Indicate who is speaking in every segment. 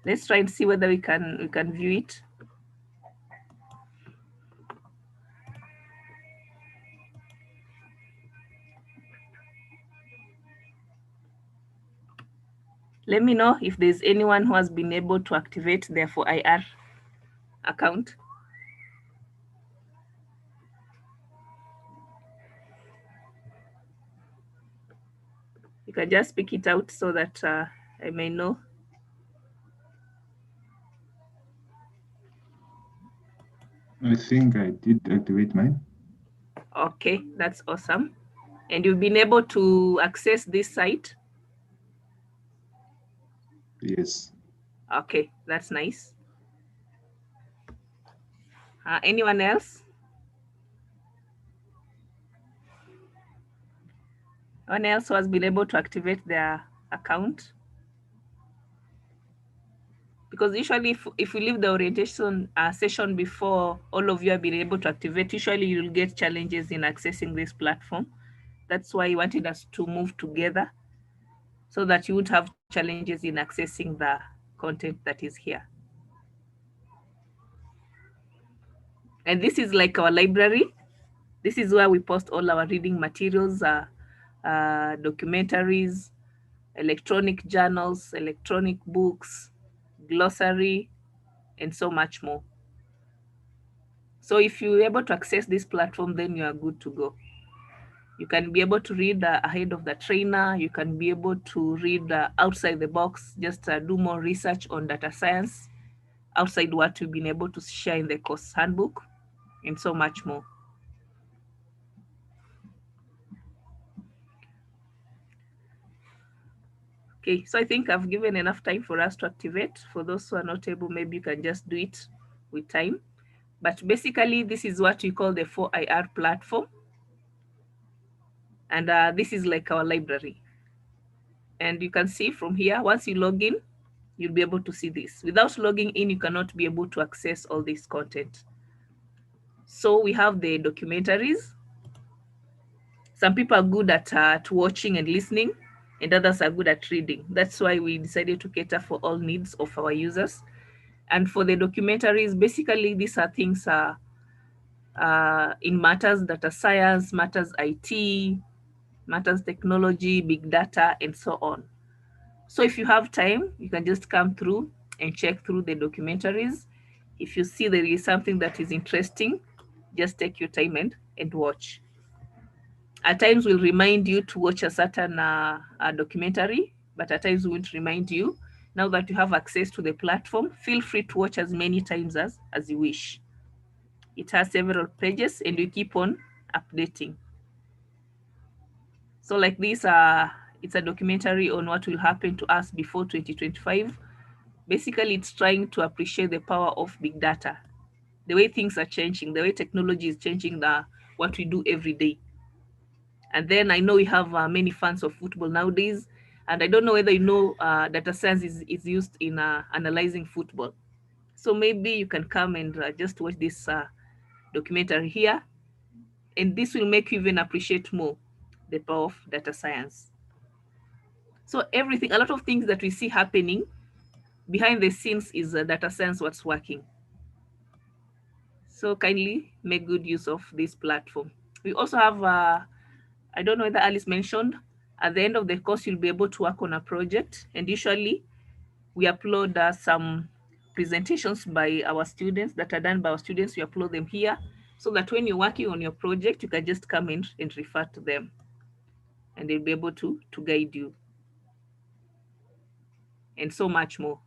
Speaker 1: Let's try and see whether we can view it. Let me know if there's anyone who has been able to activate their Forir account. You can just speak it out so that I may know.
Speaker 2: I think I did activate mine.
Speaker 1: Okay, that's awesome. And you've been able to access this site?
Speaker 2: Yes.
Speaker 1: Okay, that's nice. Anyone else? Anyone else who has been able to activate their account? Because usually if we leave the orientation session before all of you have been able to activate, usually you'll get challenges in accessing this platform. That's why I wanted us to move together so that you would have challenges in accessing the content that is here. And this is like our library. This is where we post all our reading materials, documentaries, electronic journals, electronic books, glossary, and so much more. So if you're able to access this platform, then you are good to go. You can be able to read ahead of the trainer. You can be able to read outside the box, just do more research on data science outside what we've been able to share in the course handbook, and so much more. Okay, so I think I've given enough time for us to activate. For those who are not able, maybe you can just do it with time. But basically, this is what we call the 4IR platform. And this is like our library. And you can see from here, once you log in, you'll be able to see this. Without logging in, you cannot be able to access all this content. So we have the documentaries. Some people are good at watching and listening, and others are good at reading. That's why we decided to cater for all needs of our users. And for the documentaries, basically these are things in matters data science, matters IT, matters technology, big data, and so on. So if you have time, you can just come through and check through the documentaries. If you see there is something that is interesting, just take your time and watch. At times we'll remind you to watch a certain documentary, but at times we won't remind you. Now that you have access to the platform, feel free to watch as many times as you wish. It has several pages and we keep on updating. So like this, it's a documentary on what will happen to us before 2025. Basically, it's trying to appreciate the power of big data, the way things are changing, the way technology is changing what we do every day. And then I know we have many fans of football nowadays, and I don't know whether you know data science is used in analyzing football. So maybe you can come and just watch this documentary here, and this will make you even appreciate more the power of data science. So everything, a lot of things that we see happening behind the scenes is data science what's working. So kindly make good use of this platform. We also have, I don't know whether Alice mentioned, at the end of the course, you'll be able to work on a project. And usually we upload some presentations by our students that are done by our students. We upload them here so that when you're working on your project, you can just come in and refer to them and they'll be able to guide you and so much more.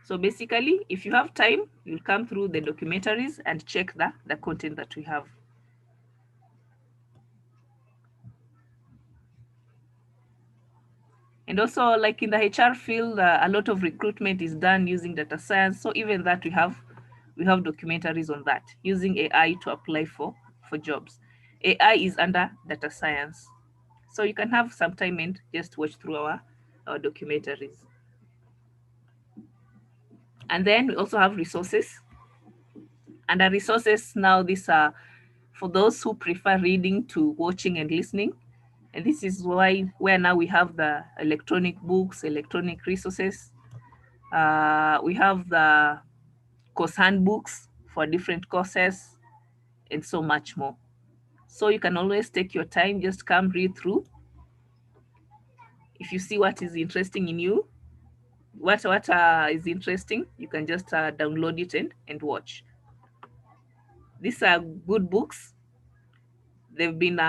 Speaker 1: So basically, if you have time, you'll come through the documentaries and check the content that we have. And also, like in the HR field, a lot of recruitment is done using data science. So even that we have documentaries on that, using AI to apply for jobs. AI is under data science. So you can have some time and just watch through our documentaries. And then we also have resources. And the resources now, these are for those who prefer reading to watching and listening. And this is why where now we have the electronic books, electronic resources. We have the course handbooks for different courses and so much more. So you can always take your time, just come read through. If you see what is interesting in you, what is interesting, you can just download it and watch. These are good books. They've been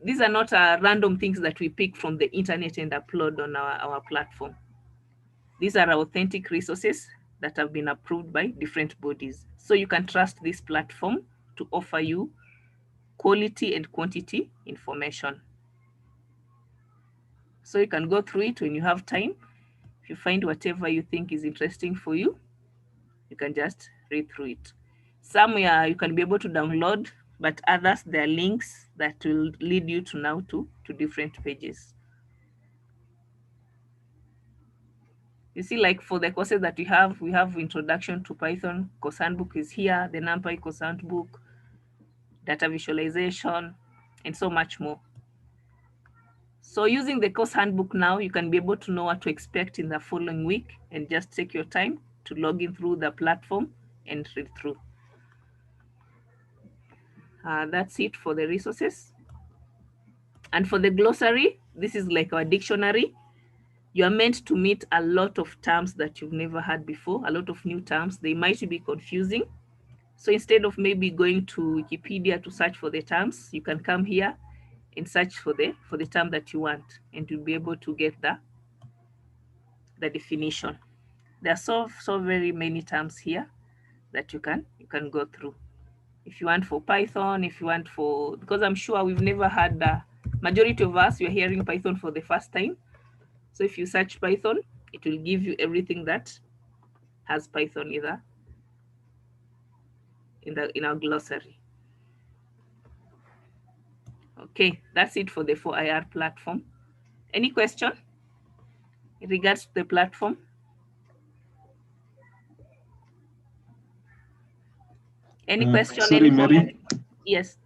Speaker 1: these are not random things that we pick from the internet and upload on our platform. These are authentic resources that have been approved by different bodies. So you can trust this platform to offer you quality and quantity information. So you can go through it when you have time. If you find whatever you think is interesting for you, you can just read through it. Some you can be able to download, but others, there are links that will lead you to now to different pages. You see, like for the courses that we have Introduction to Python, course handbook is here, the NumPy course handbook, data visualization, and so much more. So using the course handbook now, you can be able to know what to expect in the following week and just take your time to log in through the platform and read through. That's it for the resources. And for the glossary, this is like our dictionary. You are meant to meet a lot of terms that you've never had before, a lot of new terms. They might be confusing. So instead of maybe going to Wikipedia to search for the terms, you can come here and search for the term that you want, and you'll be able to get the definition. There are so very many terms here that you can go through. If you want for Python, if you want for, because I'm sure we've never had the majority of us, we're hearing Python for the first time. So if you search Python, it will give you everything that has Python either in our glossary. Okay, that's it for the 4IR platform. Any question in regards to the platform? Any question?
Speaker 2: Sorry, Mary.
Speaker 1: Yes.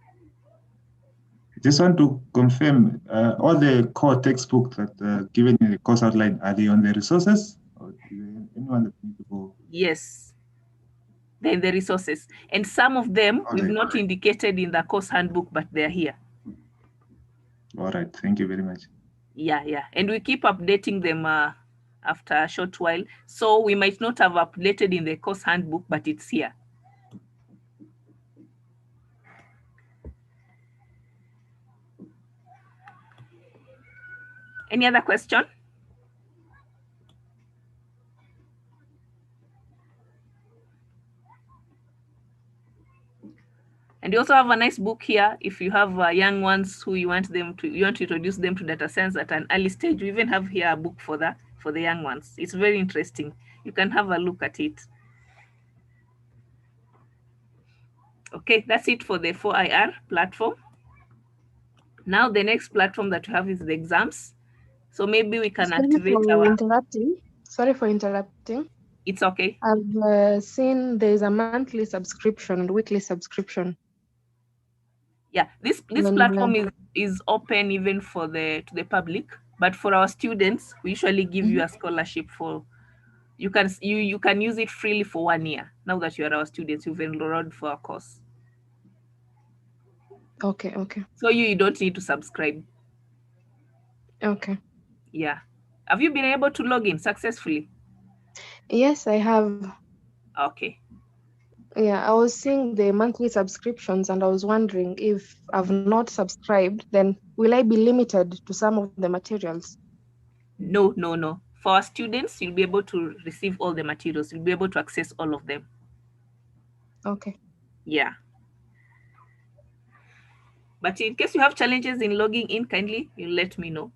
Speaker 2: Just want to confirm, all the core textbooks that are given in the course outline, are they on the resources? Or is anyone that needs to go?
Speaker 1: Yes. They're in the resources. And some of them we've not indicated in the course handbook, but they're here.
Speaker 2: All right. Thank you very much.
Speaker 1: Yeah. And we keep updating them after a short while. So we might not have updated in the course handbook, but it's here. Any other question? And you also have a nice book here. If you have young ones who you want to introduce them to data science at an early stage, we even have here a book for the young ones. It's very interesting. You can have a look at it. Okay, that's it for the 4IR platform. Now the next platform that we have is the exams. So maybe we can activate our...
Speaker 3: Sorry for interrupting.
Speaker 1: It's okay.
Speaker 3: I've seen there's a monthly subscription and weekly subscription.
Speaker 1: Yeah, this platform is open even for to the public, but for our students, we usually give you a scholarship for... You can use it freely for 1 year. Now that you are our students, you've enrolled for our course.
Speaker 3: Okay.
Speaker 1: So you don't need to subscribe.
Speaker 3: Okay.
Speaker 1: Yeah. Have you been able to log in successfully?
Speaker 3: Yes, I have.
Speaker 1: Okay.
Speaker 3: Yeah, I was seeing the monthly subscriptions and I was wondering if I've not subscribed, then will I be limited to some of the materials?
Speaker 1: No. For our students, you'll be able to receive all the materials. You'll be able to access all of them.
Speaker 3: Okay.
Speaker 1: Yeah. But in case you have challenges in logging in, kindly, you let me know.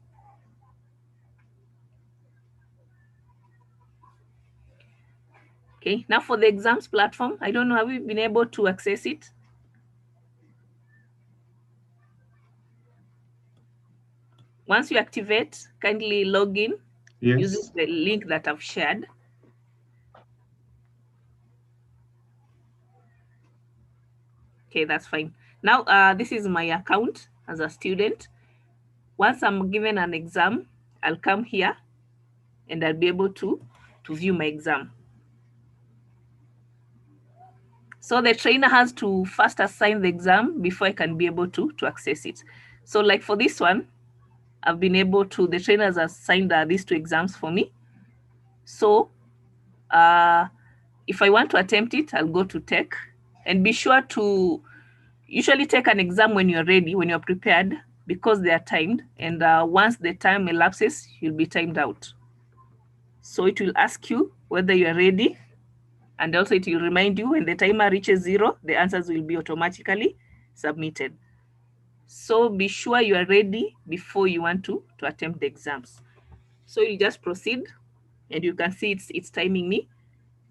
Speaker 1: Okay, now for the exams platform, I don't know, have you been able to access it? Once you activate, kindly log in using the link that I've shared. Okay, that's fine. Now, this is my account as a student. Once I'm given an exam, I'll come here and I'll be able to view my exam. So the trainer has to first assign the exam before I can be able to access it. So like for this one, I've been able to, the trainer has assigned these 2 exams for me. So if I want to attempt it, I'll go to tech, and be sure to usually take an exam when you're ready, when you're prepared, because they are timed. And once the time elapses, you'll be timed out. So it will ask you whether you are ready. And also it will remind you when the timer reaches 0, the answers will be automatically submitted. So be sure you are ready before you want to attempt the exams. So you just proceed, and you can see it's timing me.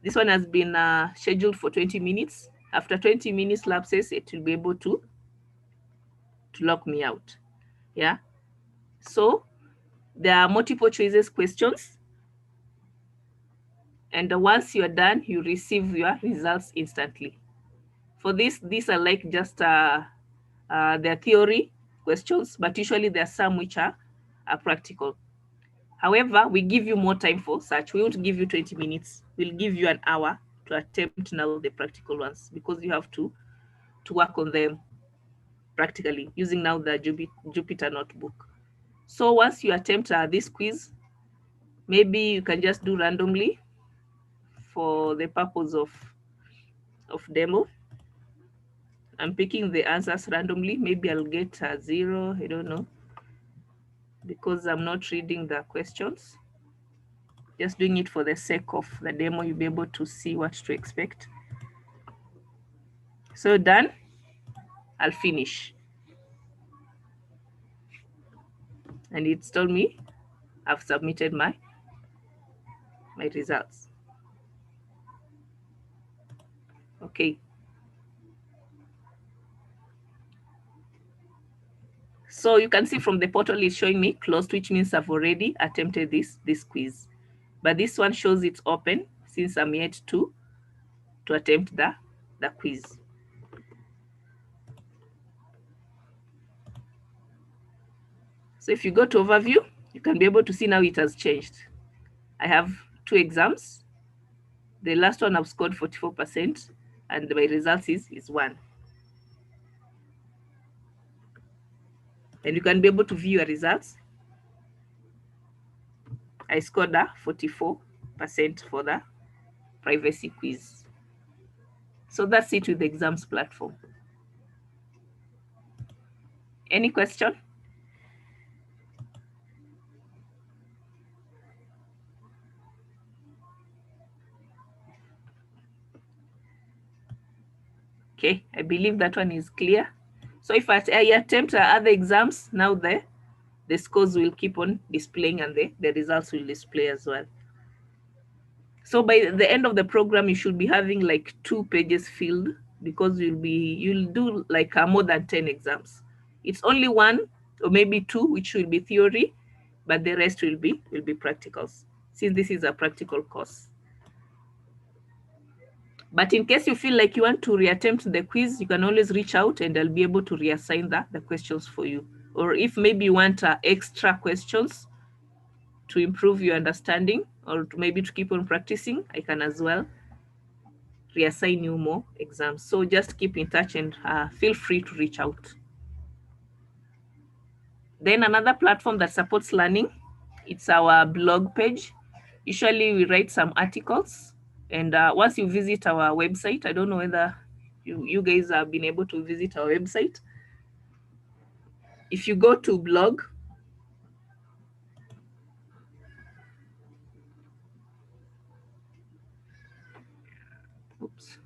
Speaker 1: This one has been scheduled for 20 minutes. After 20 minutes lapses, it will be able to lock me out. Yeah. So there are multiple choices questions. And once you are done, you receive your results instantly. For this, these are like just their theory questions, but usually there are some which are practical. However, we give you more time for such. We won't give you 20 minutes. We'll give you an hour to attempt now the practical ones, because you have to work on them practically using now the Jupyter notebook. So once you attempt this quiz, maybe you can just do randomly for the purpose of demo. I'm picking the answers randomly. Maybe I'll get a 0, I don't know, because I'm not reading the questions. Just doing it for the sake of the demo, you'll be able to see what to expect. So done, I'll finish. And it's told me I've submitted my results. Okay. So you can see from the portal it's showing me closed, which means I've already attempted this quiz. But this one shows it's open since I'm yet to attempt the quiz. So if you go to overview, you can be able to see now it has changed. I have 2 exams. The last one I've scored 44%, and my results is 1. And you can be able to view your results. I scored 44% for the privacy quiz. So that's it with the exams platform. Any question? Okay, I believe that one is clear. So if I attempt other exams, now the scores will keep on displaying, and the results will display as well. So by the end of the program, you should be having like 2 pages filled, because you'll do like more than 10 exams. It's only 1 or maybe 2 which will be theory, but the rest will be practicals, since this is a practical course. But in case you feel like you want to reattempt the quiz, you can always reach out and I'll be able to reassign the questions for you. Or if maybe you want extra questions to improve your understanding, or maybe to keep on practicing, I can as well reassign you more exams. So just keep in touch and feel free to reach out. Then another platform that supports learning, it's our blog page. Usually we write some articles, and once you visit our website, I don't know whether you guys have been able to visit our website. If you go to blog, oops.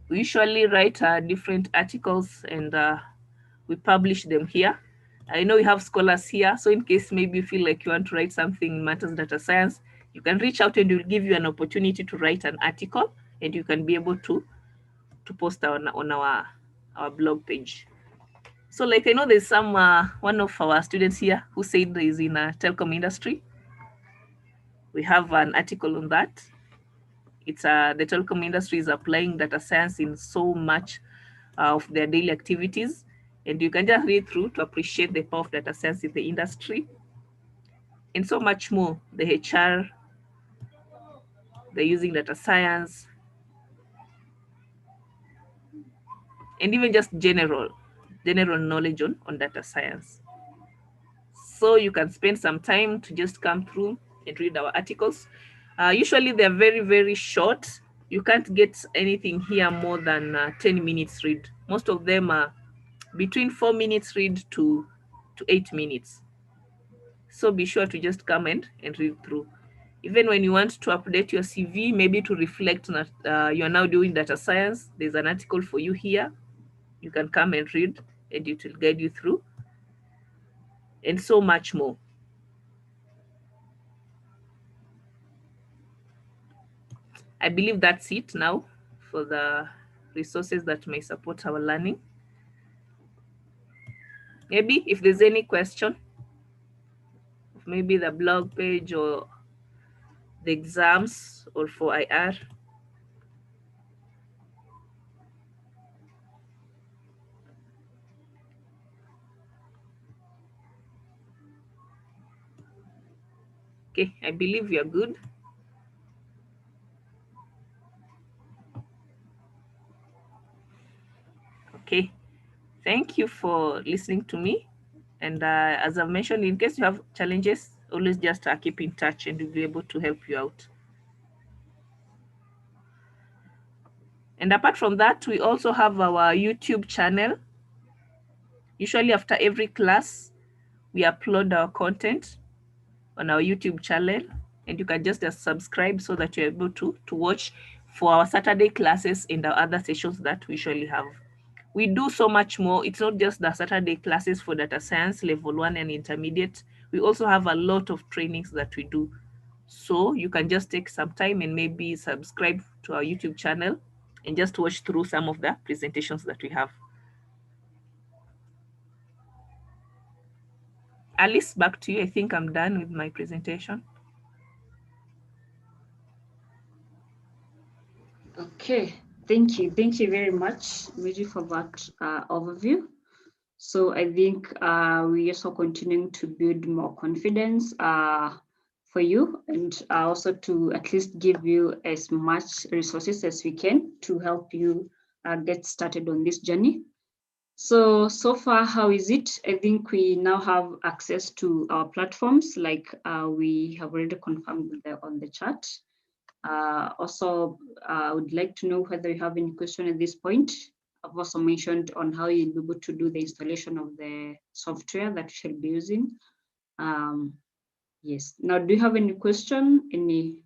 Speaker 1: We usually write different articles, and we publish them here. I know we have scholars here, so in case maybe you feel like you want to write something in matters data science, you can reach out and we'll give you an opportunity to write an article, and you can be able to post on our blog page. So like I know there's some one of our students here who said is in a telecom industry. We have an article on that. It's the telecom industry is applying data science in so much of their daily activities. And you can just read through to appreciate the power of data science in the industry and so much more. The HR, they're using data science, and even just general knowledge on data science. So you can spend some time to just come through and read our articles. Usually they're very, very short. You can't get anything here more than 10 minutes read. Most of them are between 4 minutes read to 8 minutes. So be sure to just come and read through. Even when you want to update your CV, maybe to reflect that you're now doing data science, there's an article for you here. You can come and read, and it will guide you through, and so much more. I believe that's it now for the resources that may support our learning. Maybe if there's any question, maybe the blog page or the exams or for IR. Okay, I believe you're good. Okay, thank you for listening to me. And as I've mentioned, in case you have challenges, always just keep in touch and we'll be able to help you out. And apart from that, we also have our YouTube channel. Usually after every class, we upload our content on our YouTube channel, and you can just subscribe so that you're able to watch for our Saturday classes and our other sessions that we usually have. We do so much more. It's not just the Saturday classes for data science level 1 and intermediate. We also have a lot of trainings that we do. So you can just take some time and maybe subscribe to our YouTube channel and just watch through some of the presentations that we have. Alice, back to you. I think I'm done with my presentation.
Speaker 4: Okay, thank you. Thank you very much, Mary, for that overview. So I think we also continuing to build more confidence for you, and also to at least give you as much resources as we can to help you get started on this journey. So far, how is it? I think we now have access to our platforms, like we have already confirmed on the chat. Also, I would like to know whether you have any question at this point. I've also mentioned on how you'll be able to do the installation of the software that you shall be using. Yes. Now, do you have any question, any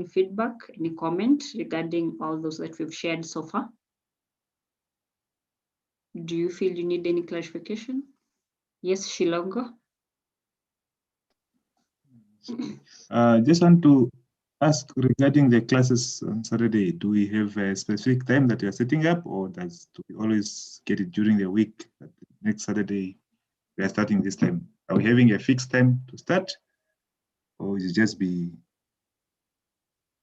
Speaker 4: feedback, any comment regarding all those that we've shared so far? Do you feel you need any clarification? Yes, Shilongo.
Speaker 2: Just want to ask regarding the classes on Saturday. Do we have a specific time that you are setting up, or do we always get it during the week? That next Saturday we are starting this time. Are we having a fixed time to start, or will it just be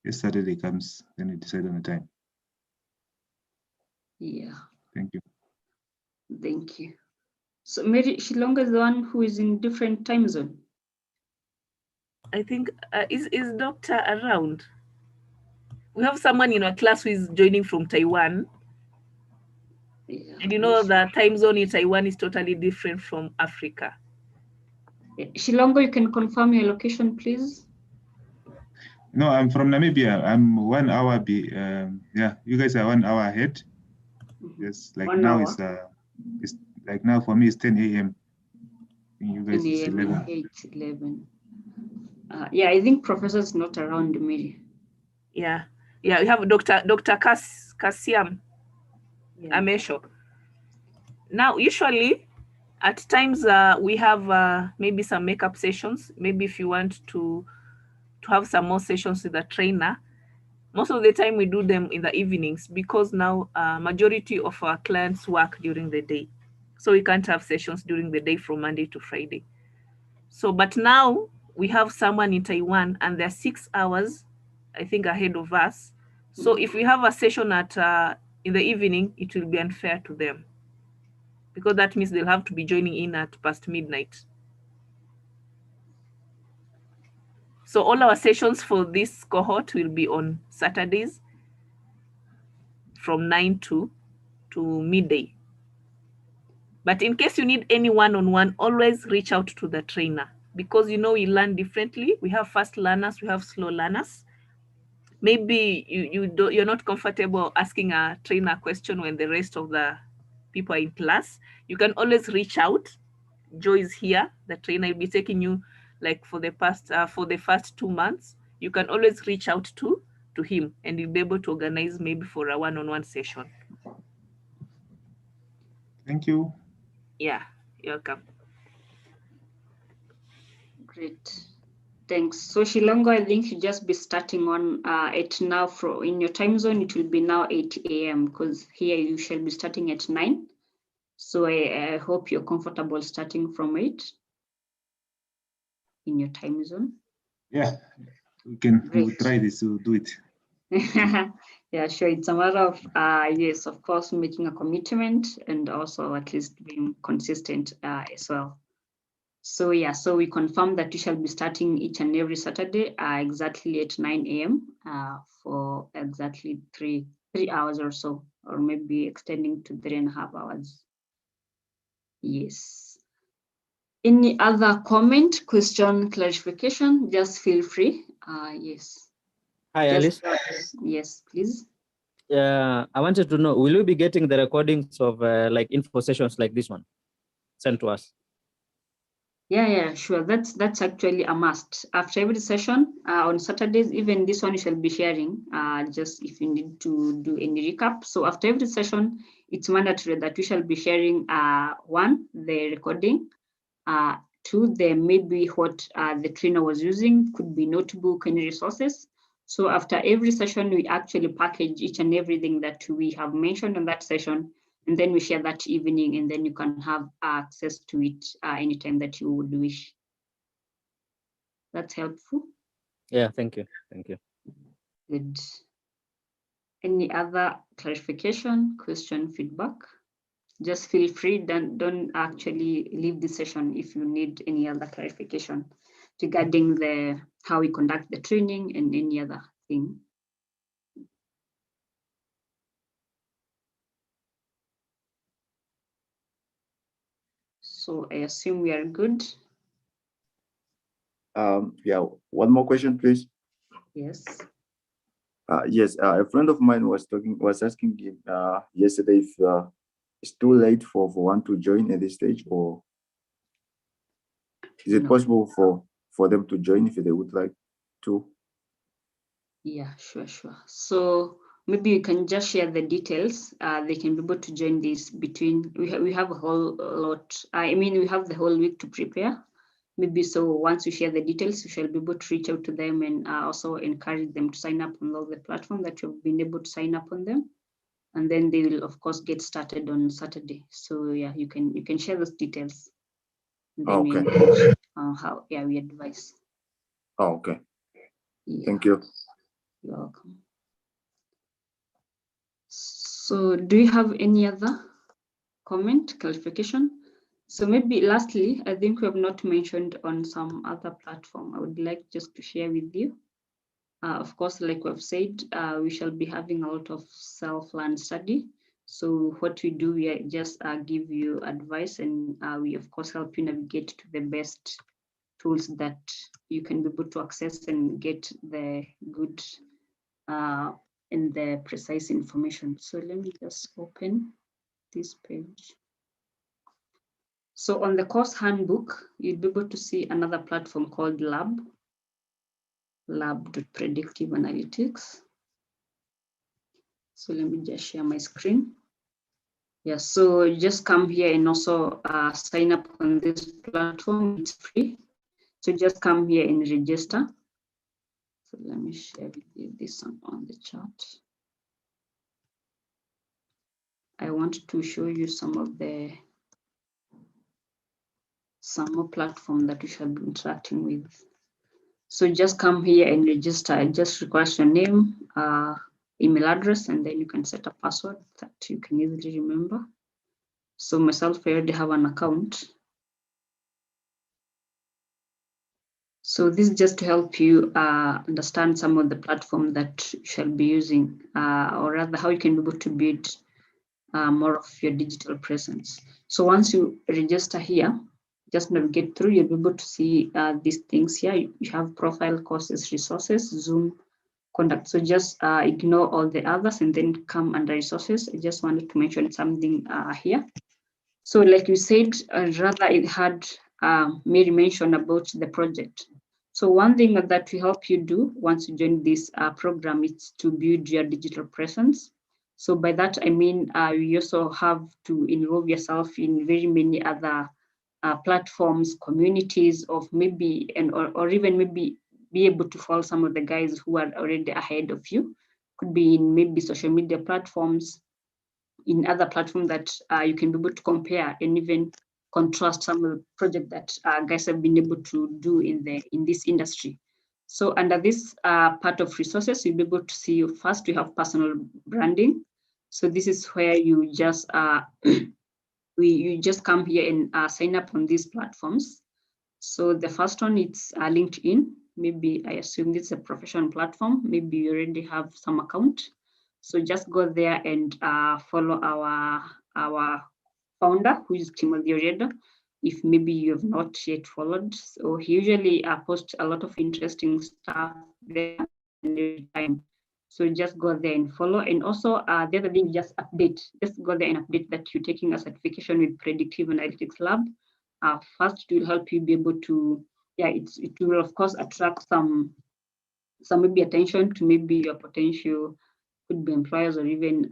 Speaker 2: if Saturday comes, then we decide on the time?
Speaker 4: Yeah.
Speaker 2: Thank you.
Speaker 4: Thank you. So Mary Shilongo is the one who is in different time zone.
Speaker 1: I think is Doctor around? We have someone in our class who is joining from Taiwan. Yeah, and you know the time zone in Taiwan is totally different from Africa.
Speaker 4: Shilongo, you can confirm your location, please.
Speaker 2: No, I'm from Namibia. I'm 1 hour. Yeah, you guys are 1 hour ahead. Yes, like
Speaker 4: 1
Speaker 2: now
Speaker 4: hour.
Speaker 2: it's like now for me it's 10 a.m. You guys
Speaker 4: 10
Speaker 2: it's 11.
Speaker 4: 11. Yeah, I think Professor's not around me.
Speaker 1: Yeah, we have Dr. Kasiam Amesho. Now, usually at times we have maybe some makeup sessions. Maybe if you want to have some more sessions with the trainer, most of the time we do them in the evenings because now majority of our clients work during the day. So we can't have sessions during the day from Monday to Friday. So, but now we have someone in Taiwan and they're 6 hours, I think, ahead of us. So if we have a session at in the evening, it will be unfair to them, because that means they'll have to be joining in at past midnight. So all our sessions for this cohort will be on Saturdays from 9 to midday. But in case you need any one-on-one, always reach out to the trainer, because we learn differently. We have fast learners, we have slow learners. Maybe you're not comfortable asking a trainer a question when the rest of the people are in class. You can always reach out. Joe is here. The trainer will be taking you like for the first 2 months. You can always reach out to him, and you'll be able to organize maybe for a one-on-one session.
Speaker 2: Thank you.
Speaker 1: Yeah, you're welcome.
Speaker 4: Great. Thanks. So Shilongo, I think you just be starting on at now in your time zone, it will be now 8 a.m. because here you shall be starting at 9. So I hope you're comfortable starting from 8 in your time zone.
Speaker 2: Yeah, we'll try this, we'll do it.
Speaker 4: Yeah, sure. It's a matter of, yes, of course, making a commitment and also at least being consistent as well. So yeah, so we confirm that we shall be starting each and every Saturday exactly at 9 a.m. For exactly three hours or so, or maybe extending to 3.5 hours. Yes. Any other comment, question, clarification? Just feel free. Yes.
Speaker 5: Hi, Alice.
Speaker 4: Yes, please.
Speaker 5: I wanted to know, will you be getting the recordings of like info sessions like this one sent to us?
Speaker 4: Yeah, sure. That's actually a must. After every session on Saturdays, even this one you shall be sharing, just if you need to do any recap. So after every session, it's mandatory that we shall be sharing one, the recording, two, maybe what the trainer was using, could be notebook, any resources. So after every session, we actually package each and everything that we have mentioned on that session, and then we share that evening, and then you can have access to it anytime that you would wish. That's helpful.
Speaker 5: Yeah, thank you. Thank you.
Speaker 4: Good. Any other clarification, question, feedback? Just feel free, don't actually leave the session if you need any other clarification regarding how we conduct the training and any other thing. So I assume we are good.
Speaker 6: Yeah, one more question, please.
Speaker 4: Yes.
Speaker 6: Yes, a friend of mine was asking yesterday if it's too late for one to join at this stage, or is it possible for them to join if they would like to?
Speaker 4: Yeah, sure. So maybe you can just share the details. They can be able to join this between, we have a whole lot. We have the whole week to prepare. Maybe so once you share the details, you shall be able to reach out to them and also encourage them to sign up on all the platform that you've been able to sign up on them. And then they will of course get started on Saturday. So yeah, you can share those details.
Speaker 6: Okay.
Speaker 4: How we advise.
Speaker 6: Oh, okay.
Speaker 4: Yeah.
Speaker 6: Thank you.
Speaker 4: You're welcome. So do you have any other comment, clarification? So maybe lastly, I think we have not mentioned on some other platform. I would like just to share with you. Of course, like we've said, we shall be having a lot of self-learned study. So what we do, we just give you advice, and we of course help you navigate to the best tools that you can be able to access and get the good and the precise information. So let me just open this page. So on the course handbook, you'll be able to see another platform called Lab.predictive analytics. So let me just share my screen. Yeah, so just come here and also sign up on this platform. It's free. So just come here and register. So let me share with you this on the chat. I want to show you some more platform that you shall be interacting with. So just come here and register. It just requires your name, email address, and then you can set a password that you can easily remember. So myself, I already have an account. So this is just to help you understand some of the platform that you shall be using, or rather how you can be able to build more of your digital presence. So once you register here, just navigate through, you'll be able to see these things here. You have profile, courses, resources, Zoom, contact. So just ignore all the others and then come under resources. I just wanted to mention something here. So like you said, rather it had Mary mention about the project. So one thing that will help you do once you join this program is to build your digital presence. So by that, I mean, you also have to involve yourself in very many other platforms, communities of maybe, or even maybe be able to follow some of the guys who are already ahead of you. Could be in maybe social media platforms, in other platforms that you can be able to compare and even contrast some of the projects that guys have been able to do in this industry. So under this part of resources, you'll be able to see first, you have personal branding. So this is where you just you just come here and sign up on these platforms. So the first one, it's LinkedIn. Maybe I assume this is a professional platform. Maybe you already have some account. So just go there and follow our founder, who is Timothy Oreda, if maybe you have not yet followed. So he usually posts a lot of interesting stuff there every time. So just go there and follow. And also the other thing, just update. Just go there and update that you're taking a certification with Predictive Analytics Lab. First, it will help you be able to, it will of course attract some maybe attention to maybe your potential, could be employers or even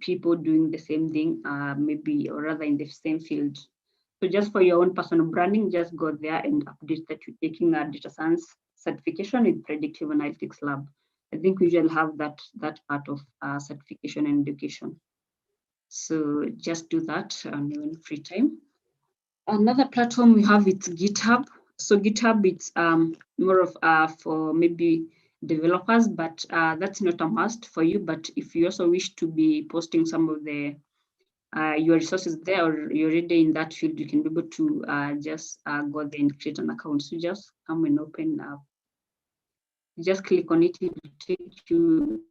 Speaker 4: people doing the same thing, maybe, or rather in the same field. So just for your own personal branding, just go there and update that you're taking a data science certification with Predictive Analytics Lab. I think we usually have that part of certification and education. So just do that on your free time. Another platform we have, it's GitHub. So GitHub, it's more of for maybe developers, but that's not a must for you. But if you also wish to be posting some of the your resources there, or you're already in that field, you can be able to just go there and create an account. So just come and open up. Just click on it, it will take you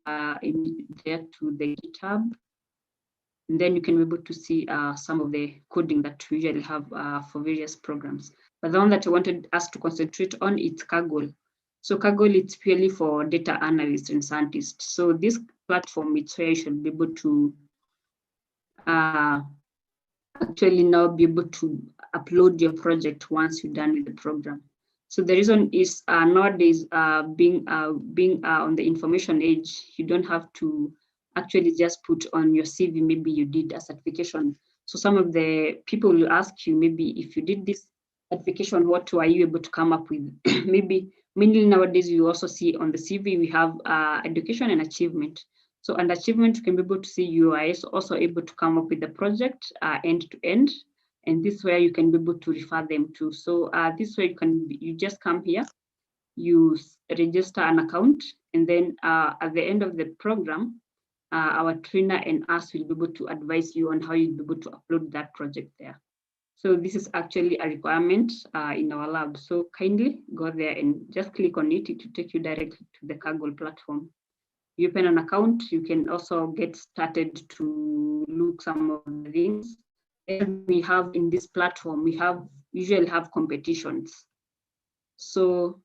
Speaker 4: in there to the GitHub. And then you can be able to see some of the coding that we usually have for various programs. But the one that I wanted us to concentrate on is Kaggle. So Kaggle, it's purely for data analysts and scientists. So this platform, it's where you should be able to actually now be able to upload your project once you're done with the program. So the reason is nowadays being on the information age, you don't have to actually just put on your CV, maybe you did a certification. So some of the people will ask you, maybe if you did this certification, what were you able to come up with? Maybe mainly nowadays you also see on the CV, we have education and achievement. So under achievement, you can be able to see you are also able to come up with the project end to end. And this way you can be able to refer them to. So this way you just come here, you register an account, and then at the end of the program, our trainer and us will be able to advise you on how you'll be able to upload that project there. So this is actually a requirement in our lab. So kindly go there and just click on it. It will take you directly to the Kaggle platform. You open an account, you can also get started to look some of the things. And we have in this platform, we usually have competitions. So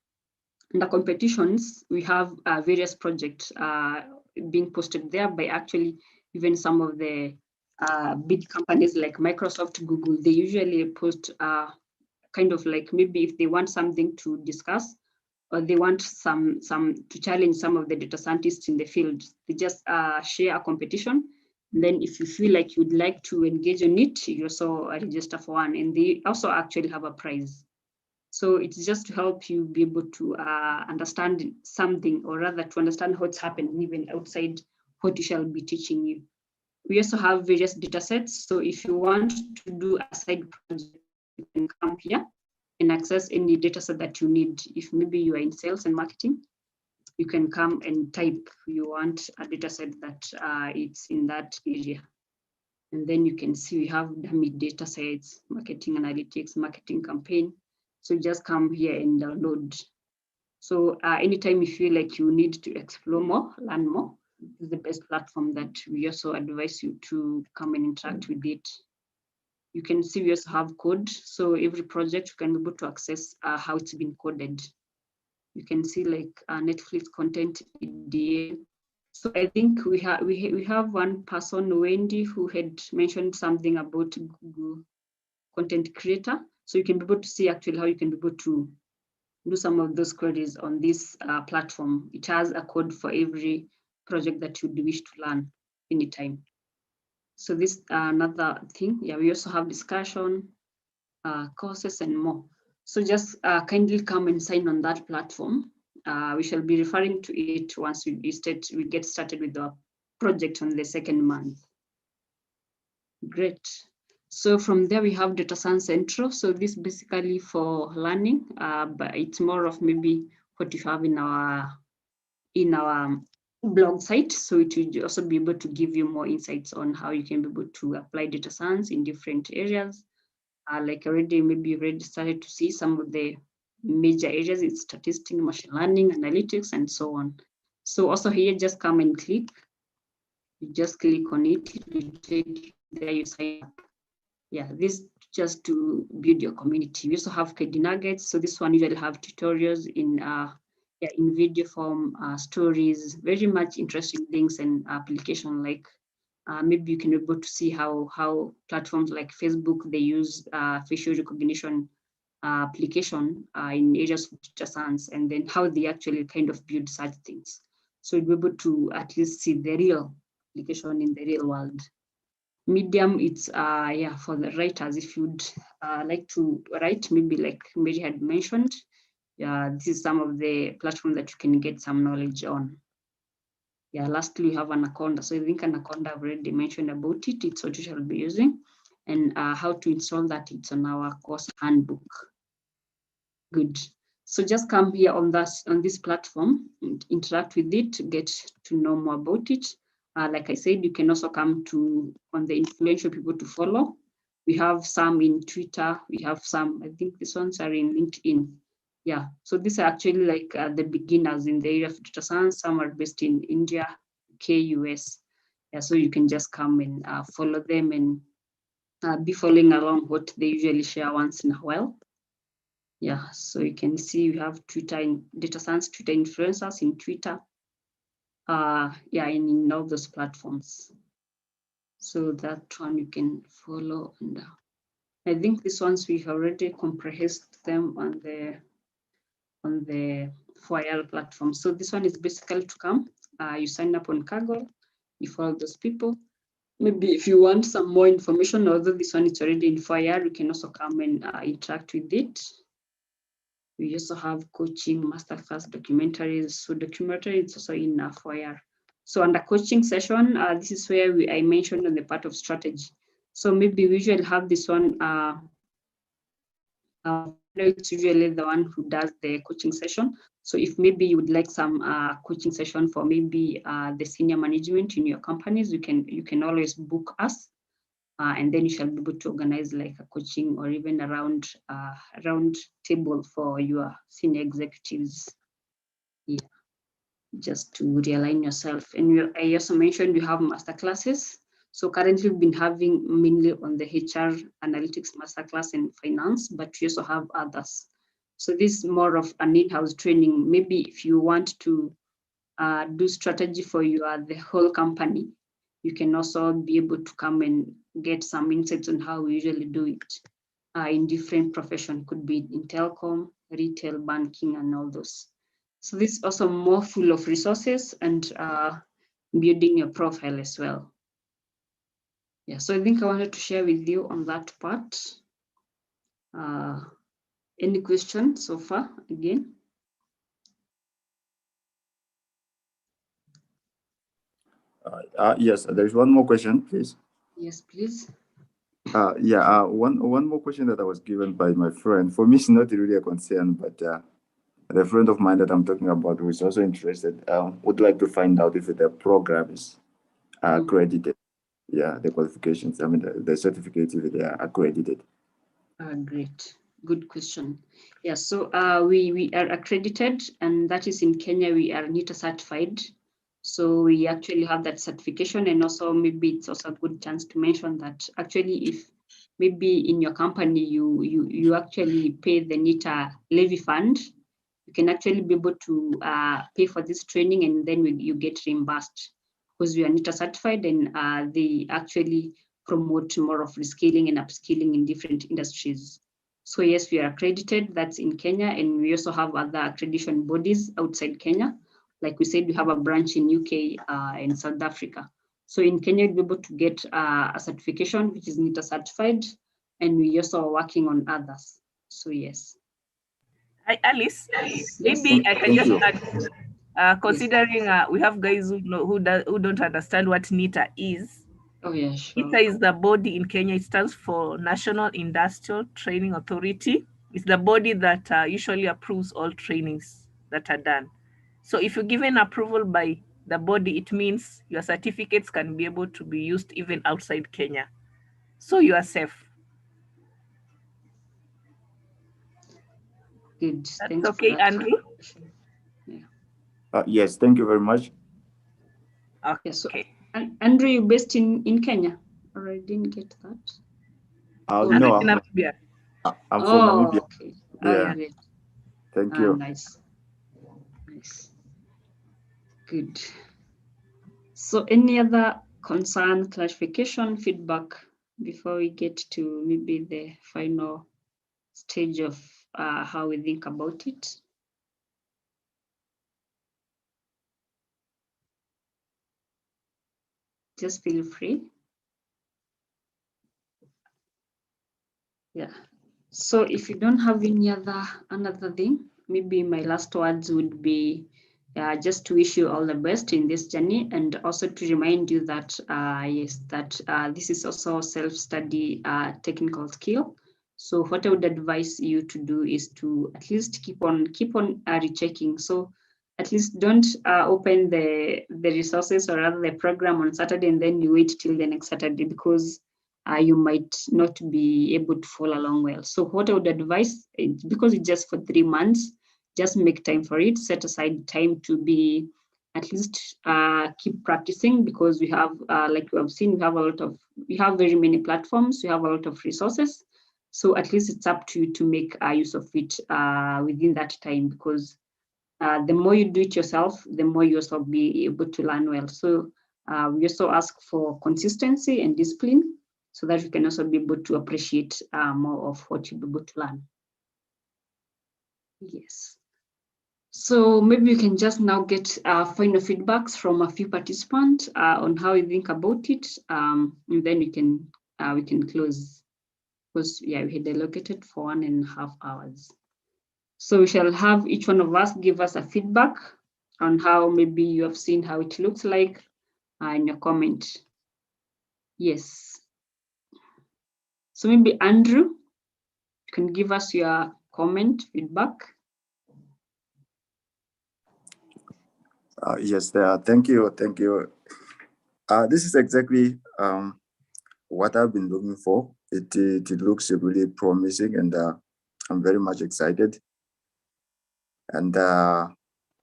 Speaker 4: in the competitions, we have various projects being posted there by actually even some of the big companies like Microsoft, Google. They usually post kind of like maybe if they want something to discuss, or they want some to challenge some of the data scientists in the field, they just share a competition. And then if you feel like you'd like to engage in it, you also register for one, and they also actually have a prize. So it's just to help you be able to understand something, or rather to understand what's happening even outside what you shall be teaching you. We also have various data sets. So if you want to do a side project, you can come here and access any data set that you need. If maybe you are in sales and marketing, you can come and type you want a data set that it's in that area. And then you can see we have dummy data sets, marketing analytics, marketing campaign. So just come here and download. So anytime you feel like you need to explore more, learn more, this is the best platform that we also advise you to come and interact with it. You can see we also have code. So every project you can be able to access how it's been coded. You can see like Netflix content EDA. So I think we have one person, Wendy, who had mentioned something about Google content creator. So you can be able to see actually how you can be able to do some of those queries on this platform. It has a code for every project that you wish to learn anytime. So this another thing. Yeah, we also have discussion, courses and more. So just kindly come and sign on that platform. We shall be referring to it once we get started with the project on the second month. Great. So from there we have Data Science Central. So this basically for learning, but it's more of maybe what you have in our blog site. So it will also be able to give you more insights on how you can be able to apply data science in different areas. Like already, maybe you've already started to see some of the major areas, it's statistics, machine learning, analytics, and so on. So also here, just come and click. You just click on it, it will take you there, you sign up. Yeah, this just to build your community. We also have KD Nuggets. So this one usually have tutorials in video form, stories, very much interesting things and application like maybe you can be able to see how platforms like Facebook, they use facial recognition application in areas of data science, and then how they actually kind of build such things. So you'll be able to at least see the real application in the real world. Medium, it's for the writers. If you'd like to write, maybe like Mary had mentioned, this is some of the platforms that you can get some knowledge on. Yeah, lastly, we have Anaconda. So I think Anaconda, I've already mentioned about it. It's what you shall be using. And how to install that, it's on our course handbook. Good. So just come here on this platform and interact with it to get to know more about it. Like I said, you can also come on the influential people to follow. We have some in Twitter. We have some, I think these ones are in LinkedIn. Yeah, so these are actually like the beginners in the area of data science. Some are based in India, UK, US. Yeah, so you can just come and follow them and be following along what they usually share once in a while. Yeah, so you can see we have Twitter and data science, Twitter influencers in Twitter. In all those platforms. So that one you can follow. And I think these ones we've already comprehensed them on the Forir platform. So this one is basically to come. You sign up on Kaggle, you follow those people. Maybe if you want some more information, although this one is already in Forir, you can also come and interact with it. We also have coaching, masterclass, documentaries. So documentaries is also in Forir. So under coaching session, this is where I mentioned on the part of strategy. So maybe we usually have this one. It's usually the one who does the coaching session. So if maybe you would like some coaching session for maybe the senior management in your companies, you can always book us, and then you shall be able to organize like a coaching or even a round table for your senior executives. Yeah, just to realign yourself. And I also mentioned you have master classes. So currently we've been having mainly on the HR analytics masterclass and finance, but we also have others. So this is more of an in-house training. Maybe if you want to do strategy for the whole company, you can also be able to come and get some insights on how we usually do it in different professions. Could be in telecom, retail, banking, and all those. So this is also more full of resources and building your profile as well. Yeah, so I think I wanted to share with you on that part. Any questions so far again?
Speaker 6: Yes, there's one more question, please.
Speaker 4: Yes, please.
Speaker 6: One more question that I was given by my friend. For me, it's not really a concern, but the friend of mine that I'm talking about, who is also interested, would like to find out if the programs are accredited. Yeah, the qualifications, I mean, the certificates, if they are accredited.
Speaker 4: Great, good question. Yeah, so we are accredited, and that is in Kenya, we are NITA certified. So we actually have that certification, and also maybe it's also a good chance to mention that actually if maybe in your company you actually pay the NITA levy fund, you can actually be able to pay for this training, and then you get reimbursed because we are NITA certified, and they actually promote more of reskilling and upskilling in different industries. So yes, we are accredited, that's in Kenya, and we also have other accreditation bodies outside Kenya. Like we said, we have a branch in UK and South Africa. So in Kenya, you'll be able to get a certification, which is NITA certified, and we also are working on others. So yes.
Speaker 1: Alice,
Speaker 4: Yes.
Speaker 1: maybe I can
Speaker 6: Thank
Speaker 1: just
Speaker 6: you.
Speaker 1: add, considering we have guys who don't understand what NITA is.
Speaker 4: Oh yeah, sure.
Speaker 1: NITA is the body in Kenya. It stands for National Industrial Training Authority. It's the body that usually approves all trainings that are done. So if you're given approval by the body, it means your certificates can be able to be used even outside Kenya. So you are safe.
Speaker 4: Good.
Speaker 1: That's
Speaker 4: Thanks
Speaker 1: okay,
Speaker 4: for that.
Speaker 1: Andrew?
Speaker 4: Yeah.
Speaker 6: Yes, thank you very much.
Speaker 1: Okay.
Speaker 4: Yeah, so, Andrew, you're based in Kenya? Or I didn't get that.
Speaker 6: No, I'm
Speaker 1: Namibia.
Speaker 6: from Namibia.
Speaker 4: Okay.
Speaker 6: Yeah.
Speaker 4: Great.
Speaker 6: Thank you.
Speaker 4: Nice. Nice. Good. So any other concern, clarification, feedback before we get to maybe the final stage of how we think about it? Just feel free. Yeah. So if you don't have any another thing, maybe my last words would be just to wish you all the best in this journey, and also to remind you that yes, that this is also self-study technical skill. So what I would advise you to do is to at least keep on rechecking. So at least don't open the resources or rather the program on Saturday and then you wait till the next Saturday, because you might not be able to follow along well. So what I would advise, because it's just for 3 months, just make time for it, set aside time to be at least keep practicing, because we have, like we have seen, we have very many platforms, we have a lot of resources. So at least it's up to you to make use of it within that time, because the more you do it yourself, the more you also be able to learn well. So we also ask for consistency and discipline, so that you can also be able to appreciate more of what you'll be able to learn. Yes. So maybe you can just now get final feedbacks from a few participants on how you think about it, and then we can close, because yeah, we had allocated for 1.5 hours. So we shall have each one of us give us a feedback on how maybe you have seen how it looks like in your comment. Yes. So maybe Andrew, you can give us your comment, feedback.
Speaker 6: Yes, thank you. This is exactly what I've been looking for. It looks really promising, and I'm very much excited. And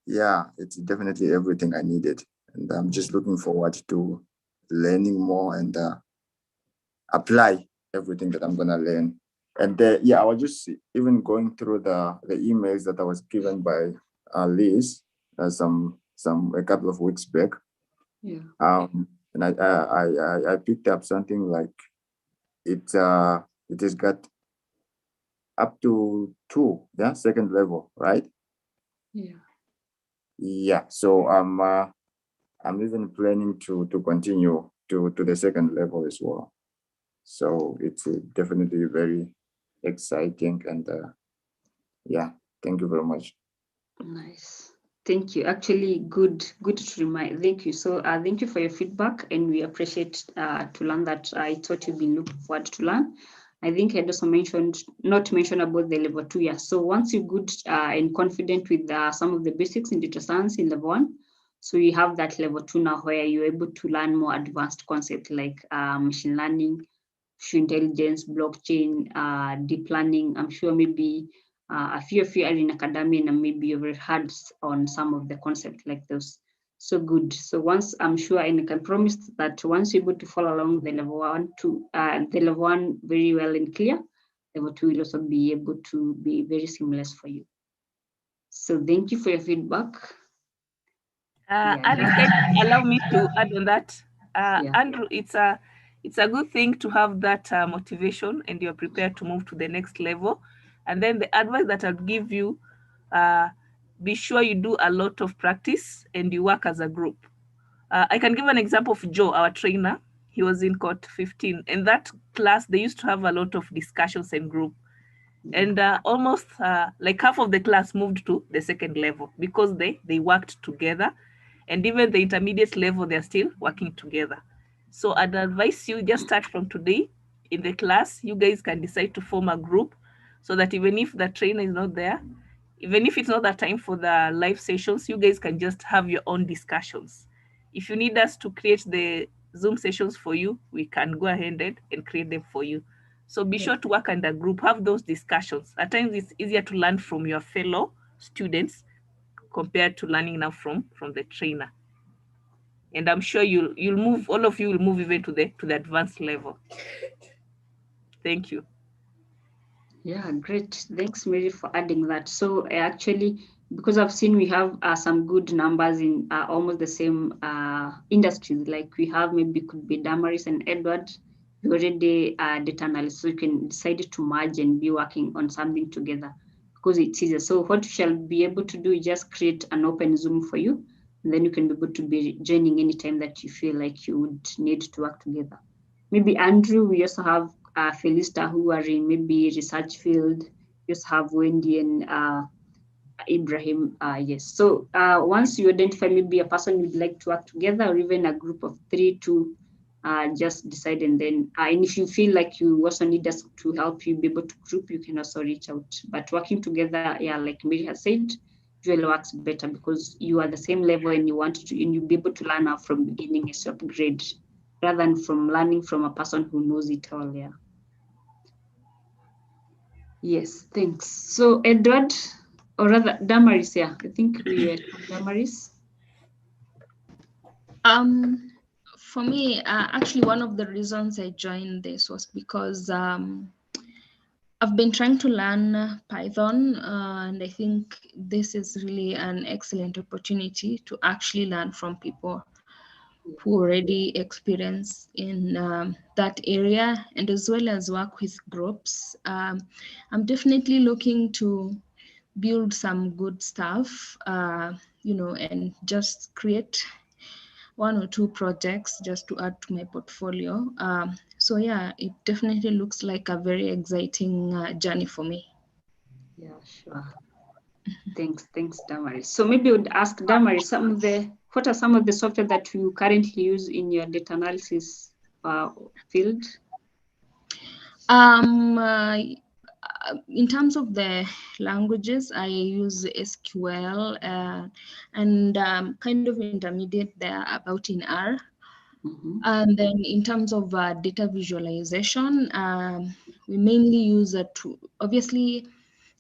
Speaker 6: yeah, it's definitely everything I needed. And I'm just looking forward to learning more and apply everything that I'm gonna learn. And yeah, I was just even going through the emails that I was given by Liz a couple of weeks back.
Speaker 4: Yeah.
Speaker 6: And I picked up something like it has got up to 2, yeah, second level, right?
Speaker 4: Yeah.
Speaker 6: Yeah. So I'm even planning to continue to the second level as well. So it's definitely very exciting, and yeah, thank you very much.
Speaker 4: Nice. Thank you. Actually, good to remind. Thank you. So thank you for your feedback, and we appreciate to learn that. I thought you've been looking forward to learn. I think I also not mentioned about the level 2. Yeah. So once you're good and confident with some of the basics in data science in level 1, so you have that level 2 now where you're able to learn more advanced concepts like machine learning, intelligence, blockchain, deep learning. I'm sure maybe a few of you are in academia and maybe you've heard on some of the concepts like those. So good. So once I'm sure and I can promise that once you're able to follow along the level 1 to the level 1 very well and clear, level 2 will also be able to be very seamless for you. So thank you for your feedback.
Speaker 1: Alice, can you allow me to add on that?
Speaker 4: Yeah.
Speaker 1: Andrew, it's a good thing to have that motivation and you're prepared to move to the next level. And then the advice that I'll give you, be sure you do a lot of practice and you work as a group. I can give an example of Joe, our trainer. He was in Cohort 15. In that class, they used to have a lot of discussions and group. And almost like half of the class moved to the second level because they worked together. And even the intermediate level, they're still working together. So I'd advise you just start from today in the class. You guys can decide to form a group so that even if the trainer is not there, even if it's not that time for the live sessions, you guys can just have your own discussions. If you need us to create the Zoom sessions for you, we can go ahead and create them for you. So be sure to work under group, have those discussions. At times it's easier to learn from your fellow students compared to learning now from the trainer. And I'm sure you'll move, all of you will move even to the advanced level. Thank you.
Speaker 4: Yeah, great. Thanks, Mary, for adding that. So actually, because I've seen we have some good numbers in almost the same industries, like we have maybe could be Damaris and Edward, you already data analysts, so you can decide to merge and be working on something together because it's easier. So what you shall be able to do is just create an open Zoom for you, and then you can be able to be joining anytime that you feel like you would need to work together. Maybe Andrew, we also have Felista who are in maybe research field. We also have Wendy and Ibrahim. Yes. So once you identify maybe a person you'd like to work together, or even a group of 3 to just decide, and then and if you feel like you also need us to help you be able to group, you can also reach out. But working together, yeah, like Mary has said, usually works better because you are the same level and you want to, and you'll be able to learn out from beginning as you upgrade, rather than from learning from a person who knows it all. Yeah. Yes, thanks. So Edward, or rather Damaris, yeah, I think we were Damaris.
Speaker 7: For me, actually, one of the reasons I joined this was because I've been trying to learn Python, and I think this is really an excellent opportunity to actually learn from people who already experience in that area, and as well as work with groups. I'm definitely looking to build some good stuff, and just create 1 or 2 projects just to add to my portfolio. So yeah, it definitely looks like a very exciting journey for me.
Speaker 4: Yeah, sure. Thanks, Damaris. So maybe I would ask Damaris, what are some of the software that you currently use in your data analysis field?
Speaker 7: In terms of the languages, I use SQL and kind of intermediate there about in R. And then in terms of data visualization, we mainly use obviously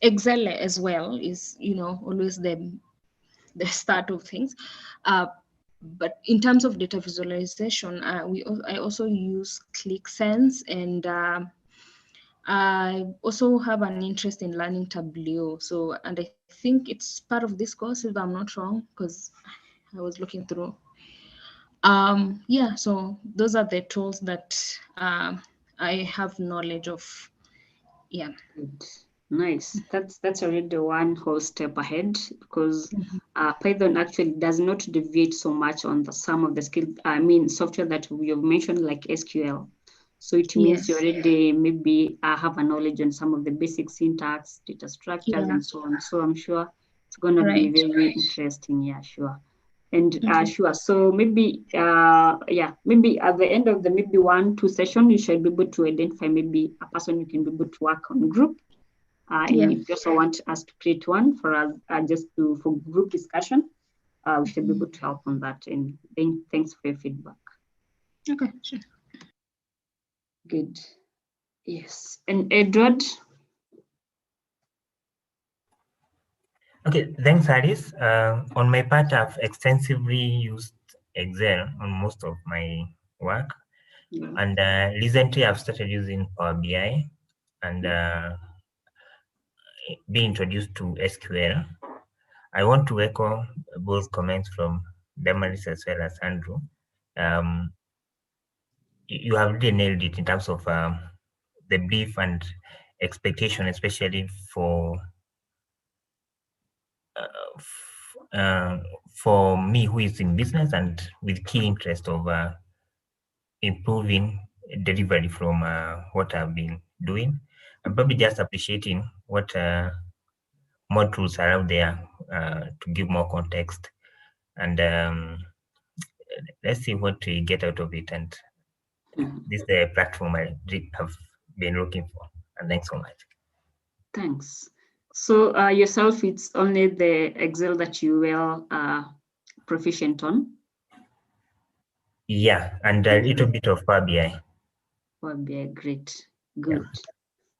Speaker 7: Excel as well is, always the start of things. But in terms of data visualization, I also use ClickSense, and I also have an interest in learning Tableau. So, and I think it's part of this course, if I'm not wrong, because I was looking through. Yeah, so those are the tools that I have knowledge of. Yeah.
Speaker 4: Good. Nice. That's already one whole step ahead, because Python actually does not deviate so much on some of the software that we have mentioned, like SQL. So it means you already maybe have a knowledge on some of the basic syntax, data structures, and so on. So I'm sure it's going to be very interesting. Yeah, sure. And sure, so maybe maybe at the end of the maybe 1-2 session, you should be able to identify maybe a person you can be able to work on group. And if you also want us to create one for us, just for group discussion, we should be able to help on that. And thanks for your feedback.
Speaker 7: Okay, sure.
Speaker 4: Good. Yes. And Edward?
Speaker 8: Okay, thanks, Alice. On my part, I've extensively used Excel on most of my work.
Speaker 4: Yeah.
Speaker 8: And recently I've started using Power BI and being introduced to SQL. I want to echo both comments from Damaris as well as Andrew. You have really nailed it in terms of the brief and expectation, especially for me who is in business and with key interest of improving delivery from what I've been doing. I'm probably just appreciating what more tools are out there to give more context. And let's see what we get out of it. And this is the platform I have been looking for. And thanks so much.
Speaker 4: Thanks. So yourself, it's only the Excel that you were proficient on?
Speaker 8: Yeah, and a little bit of Power BI.
Speaker 4: Power BI, great, good.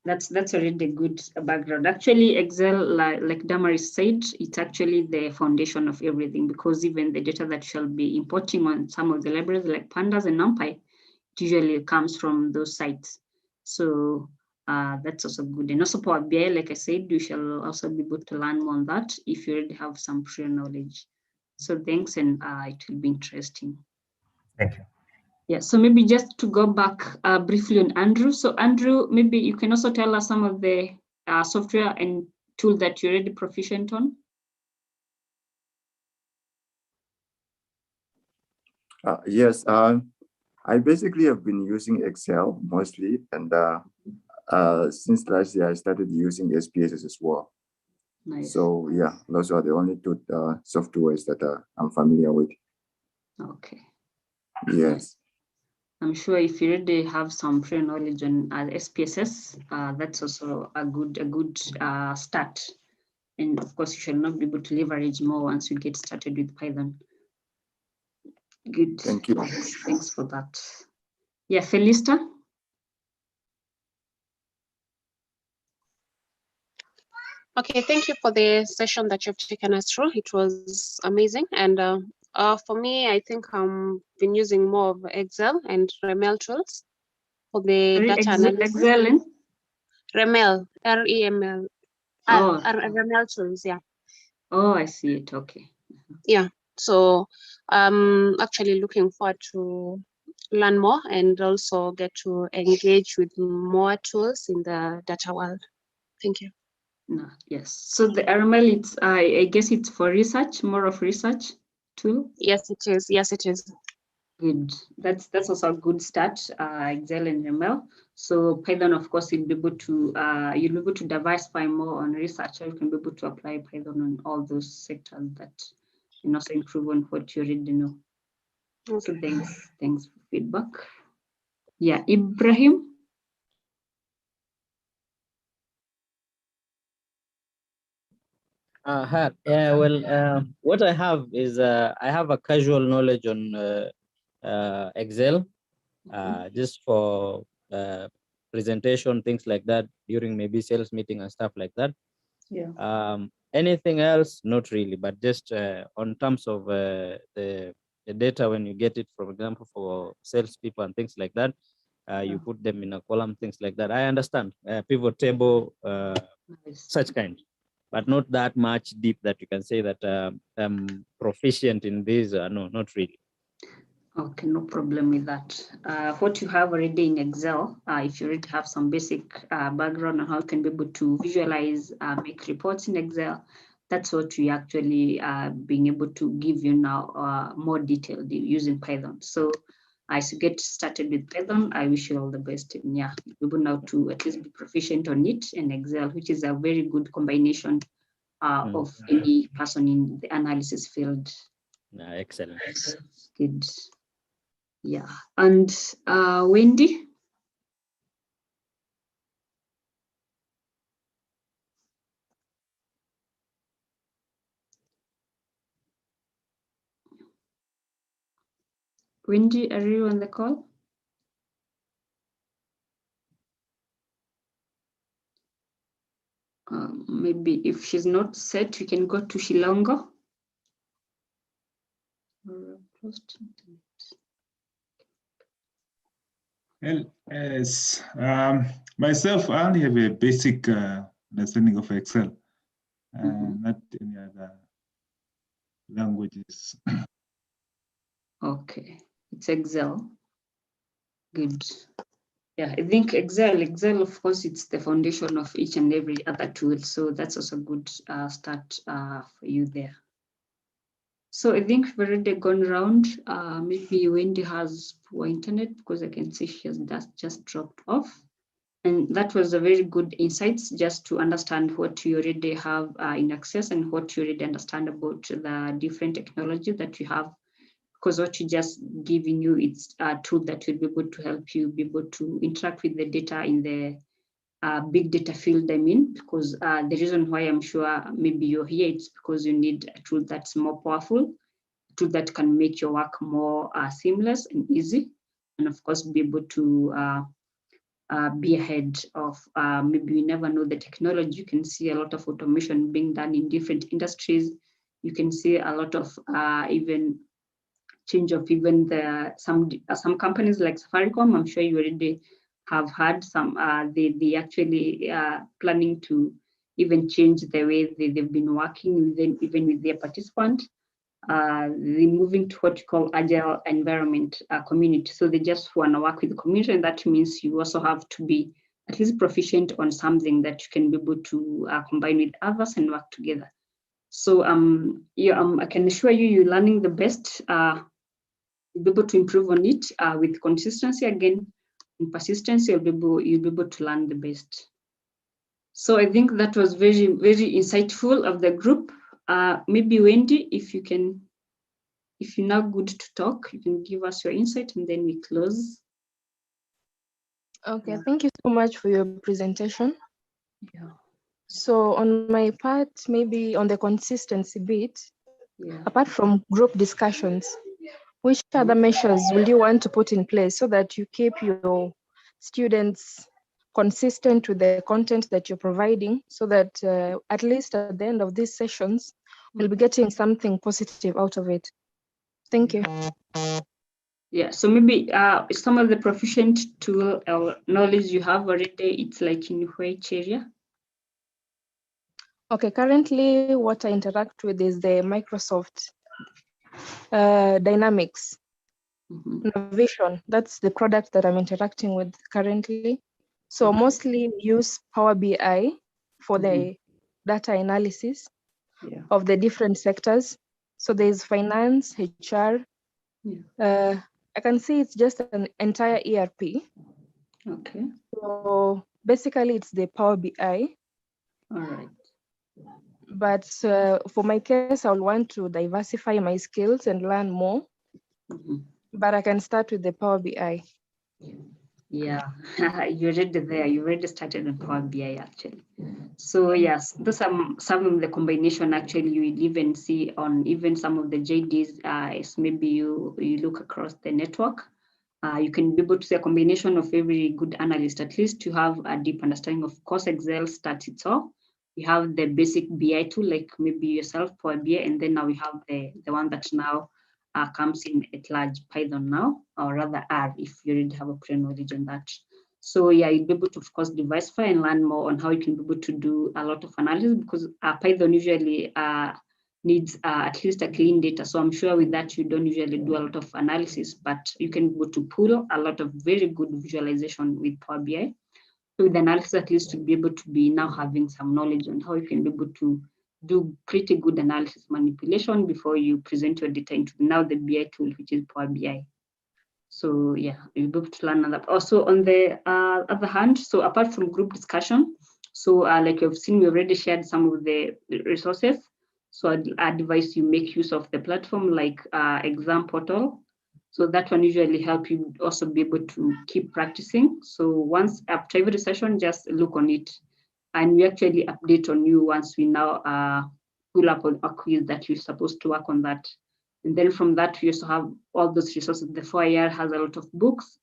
Speaker 4: Yeah. That's already a good background. Actually, Excel, like Damaris said, it's actually the foundation of everything, because even the data that shall be importing on some of the libraries like Pandas and NumPy, it usually comes from those sites. So that's also good. And also Power BI, like I said, you shall also be able to learn more on that if you already have some prior knowledge. So thanks, and it will be interesting.
Speaker 8: Thank you.
Speaker 4: Yeah, so maybe just to go back briefly on Andrew. So Andrew, maybe you can also tell us some of the software and tool that you're already proficient on.
Speaker 6: Yes, I basically have been using Excel mostly, and since last year I started using SPSS as well.
Speaker 4: Nice.
Speaker 6: So yeah, those are the only two softwares that I'm familiar with. Okay. Yes.
Speaker 4: I'm sure if you already have some prior knowledge on SPSS, that's also a good start. And of course, you shall not be able to leverage more once you get started with Python. Good.
Speaker 6: Thank you.
Speaker 4: Thanks for that. Yeah, Felista?
Speaker 9: Okay, thank you for the session that you've taken us through. It was amazing. And for me, I think I've been using more of Excel and Remel tools for the data analysis.
Speaker 4: Excel and?
Speaker 9: Remel, R-E-M-L.
Speaker 4: Oh.
Speaker 9: Remel tools, yeah.
Speaker 4: Oh, I see it, okay.
Speaker 9: Yeah, so I'm actually looking forward to learn more and also get to engage with more tools in the data world. Thank you.
Speaker 4: No, yes. So the RML, it's I guess it's for research, more of research tool.
Speaker 9: Yes, it is. Yes, it is.
Speaker 4: Good. That's also a good start. Excel and RML. So Python, of course, you'll be able to diversify more on research. You can be able to apply Python on all those sectors that and also improve on what you already know. Okay. So thanks for feedback. Yeah, Ibrahim.
Speaker 5: What I have is I have a casual knowledge on Excel, just for presentation, things like that, during maybe sales meeting and stuff like that.
Speaker 4: Yeah.
Speaker 5: Anything else, not really, but just on terms of the data, when you get it, for example, for salespeople and things like that, you put them in a column, things like that. I understand pivot table, such kind, but not that much deep that you can say that I'm proficient in this. No, not really.
Speaker 4: Okay, no problem with that. What you have already in Excel, if you already have some basic background on how you can be able to visualize, make reports in Excel, that's what we actually being able to give you now more detailed using Python. So as you get started with Python, I wish you all the best. And yeah, you're able now to at least be proficient on it in Excel, which is a very good combination of any person in the analysis field.
Speaker 5: Excellent.
Speaker 4: Good. Yeah. And Wendy? Wendy, are you on the call? Maybe if she's not set, we can go to Shilongo.
Speaker 2: Well, yes. Myself, I only have a basic understanding of Excel, not any other languages.
Speaker 4: Okay, it's Excel. Good. Yeah, I think Excel, of course, it's the foundation of each and every other tool. So that's also a good start for you there. So I think we've already gone around. Maybe Wendy has poor internet because I can see she has just dropped off. And that was a very good insights just to understand what you already have in access and what you already understand about the different technology that you have. Because what you just giving you, it's a tool that will be able to help you be able to interact with the data in the big data field, I mean, because the reason why I'm sure maybe you're here, it's because you need a tool that's more powerful, a tool that can make your work more seamless and easy, and of course, be able to be ahead of maybe you never know the technology. You can see a lot of automation being done in different industries. You can see a lot of even change of even some companies like Safaricom. I'm sure you already have heard some. They actually planning to even change the way they've been working even with their participants. They're moving to what you call agile environment community. So they just want to work with the community, and that means you also have to be at least proficient on something that you can be able to combine with others and work together. So I can assure you, you're learning the best. You'll be able to improve on it with consistency again and persistence. You'll be able to learn the best. So I think that was very, very insightful of the group. Maybe Wendy, if you're now good to talk, you can give us your insight and then we close.
Speaker 3: Okay, thank you so much for your presentation.
Speaker 4: Yeah.
Speaker 3: So on my part, maybe on the consistency bit, apart from group discussions, which other measures will you want to put in place so that you keep your students consistent with the content that you're providing, so that at least at the end of these sessions, we'll be getting something positive out of it? Thank you.
Speaker 4: Yeah, so maybe some of the proficient tool or knowledge you have already, it's like in which area?
Speaker 3: Okay, currently what I interact with is the Microsoft Dynamics Innovation. That's the product that I'm interacting with currently. So mostly use Power BI for the data analysis of the different sectors. So there's finance, HR. I can see it's just an entire ERP.
Speaker 4: Okay.
Speaker 3: So basically it's the Power BI.
Speaker 4: All right.
Speaker 3: But for my case, I'll want to diversify my skills and learn more. But I can start with the Power BI.
Speaker 4: Yeah, you're already there. You already started on Power BI actually. So yes, those are some of the combination actually you will even see on even some of the JDs. As maybe you look across the network, you can be able to see a combination of every good analyst, at least to have a deep understanding of course Excel starts it all. We have the basic BI tool like maybe yourself, Power BI, and then now we have the one that now comes in at large, Python now, or rather R if you already have a prior knowledge on that. So yeah, you'll be able to, of course, diversify and learn more on how you can be able to do a lot of analysis, because Python usually needs at least a clean data. So I'm sure with that, you don't usually do a lot of analysis, but you can be able to pull a lot of very good visualization with Power BI. So with analysis, at least to be able to be now having some knowledge on how you can be able to do pretty good analysis manipulation before you present your data into now the BI tool, which is Power BI. So yeah, you'll be able to learn that. Also on the other hand, so apart from group discussion, so like you've seen, we already shared some of the resources. So I'd advise you make use of the platform like exam portal. So that one usually help you also be able to keep practicing. So once after every session, just look on it. And we actually update on you once we now pull up on a quiz that you're supposed to work on that. And then from that, we also have all those resources. The Forir has a lot of books.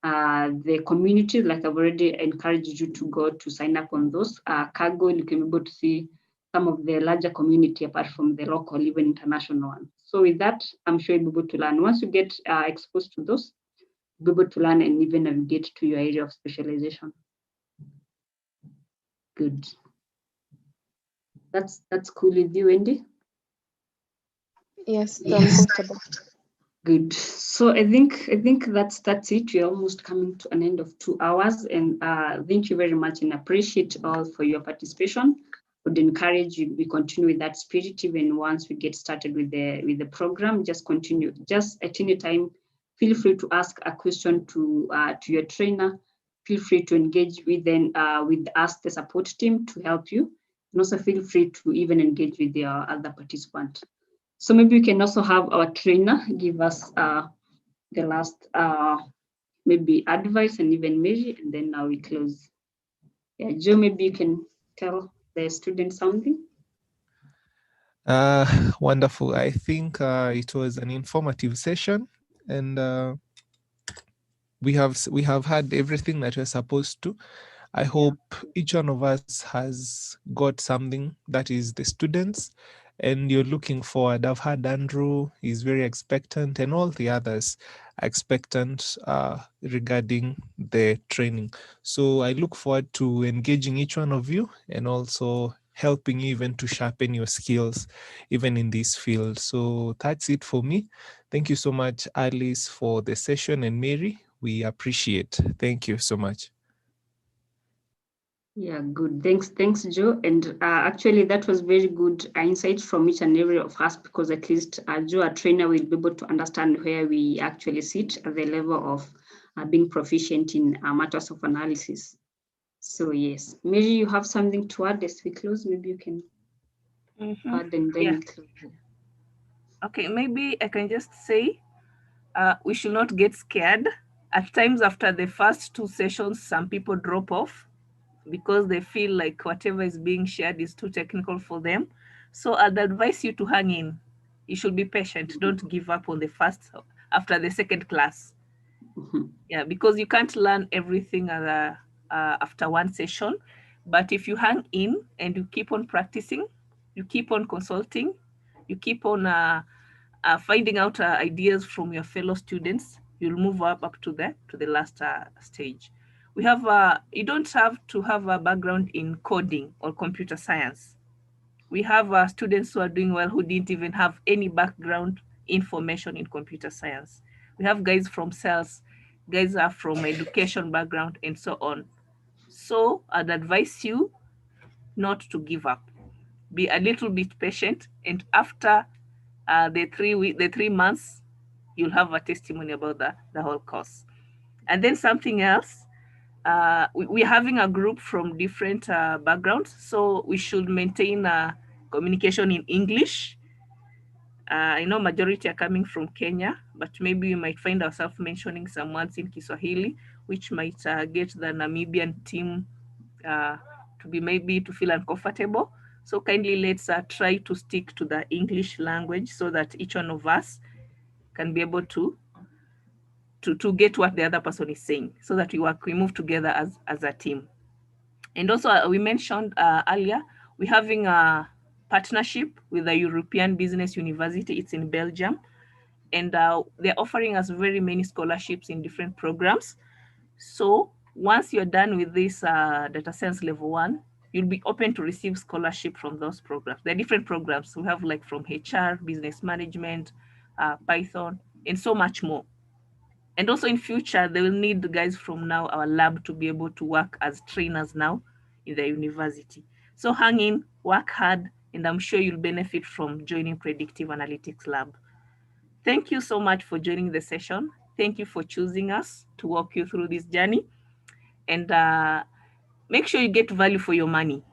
Speaker 4: The community, like I've already encouraged you to go to sign up on those. Cargo, you can be able to see some of the larger community apart from the local, even international ones. So with that, I'm sure you'll be able to learn. Once you get exposed to those, you'll be able to learn and even navigate to your area of specialization. Good. That's cool with you, Wendy?
Speaker 3: Yes, I'm comfortable.
Speaker 4: Good. So I think that's it. We're almost coming to an end of 2 hours, and thank you very much and appreciate all for your participation. Would encourage you we continue with that spirit even once we get started with the program. Just continue. Just at any time, feel free to ask a question to your trainer. Feel free to engage with us, the support team, to help you. And also feel free to even engage with your other participant. So maybe we can also have our trainer give us the last maybe advice and even measure, and then now we close. Yeah, Joe, maybe you can tell the students something.
Speaker 10: Wonderful. I think it was an informative session, and we have had everything that we're supposed to. I hope each one of us has got something that is the students, and you're looking forward. I've had Andrew, he's very expectant, and all the others are expectant regarding the training. So I look forward to engaging each one of you and also helping you even to sharpen your skills, even in this field. So that's it for me. Thank you so much, Alice, for the session, and Mary. We appreciate. Thank you so much.
Speaker 4: Yeah, good. Thanks, Joe. And actually, that was very good insight from each and every of us, because at least Joe, a trainer, will be able to understand where we actually sit at the level of being proficient in matters of analysis. So yes, Mary, you have something to add as we close? Maybe you can add and then we close.
Speaker 1: Okay, maybe I can just say we should not get scared. At times after the first 2 sessions, some people drop off because they feel like whatever is being shared is too technical for them. So I'd advise you to hang in. You should be patient. Don't give up on after the second class. Yeah, because you can't learn everything after one session. But if you hang in and you keep on practicing, you keep on consulting, you keep on finding out ideas from your fellow students, you'll move up to the last stage. We have you don't have to have a background in coding or computer science. We have students who are doing well who didn't even have any background information in computer science. We have guys from sales, guys are from education background, and so on. So I'd advise you not to give up. Be a little bit patient, and after the 3 months, you'll have a testimony about the whole course. And then something else, we're having a group from different backgrounds, so we should maintain communication in English. I know majority are coming from Kenya, but maybe we might find ourselves mentioning some words in Kiswahili, which might get the Namibian team to feel uncomfortable. So kindly let's try to stick to the English language so that each one of us can be able to get what the other person is saying, so that we move together as a team. And also we mentioned earlier, we're having a partnership with the European Business University. It's in Belgium. And they're offering us very many scholarships in different programs. So once you're done with this data science level 1, you'll be open to receive scholarship from those programs. There are different programs. We have like from HR, business management, Python, and so much more. And also in future, they will need the guys from our lab to be able to work as trainers now in the university. So hang in, work hard, and I'm sure you'll benefit from joining Predictive Analytics Lab. Thank you so much for joining the session. Thank you for choosing us to walk you through this journey. And make sure you get value for your money.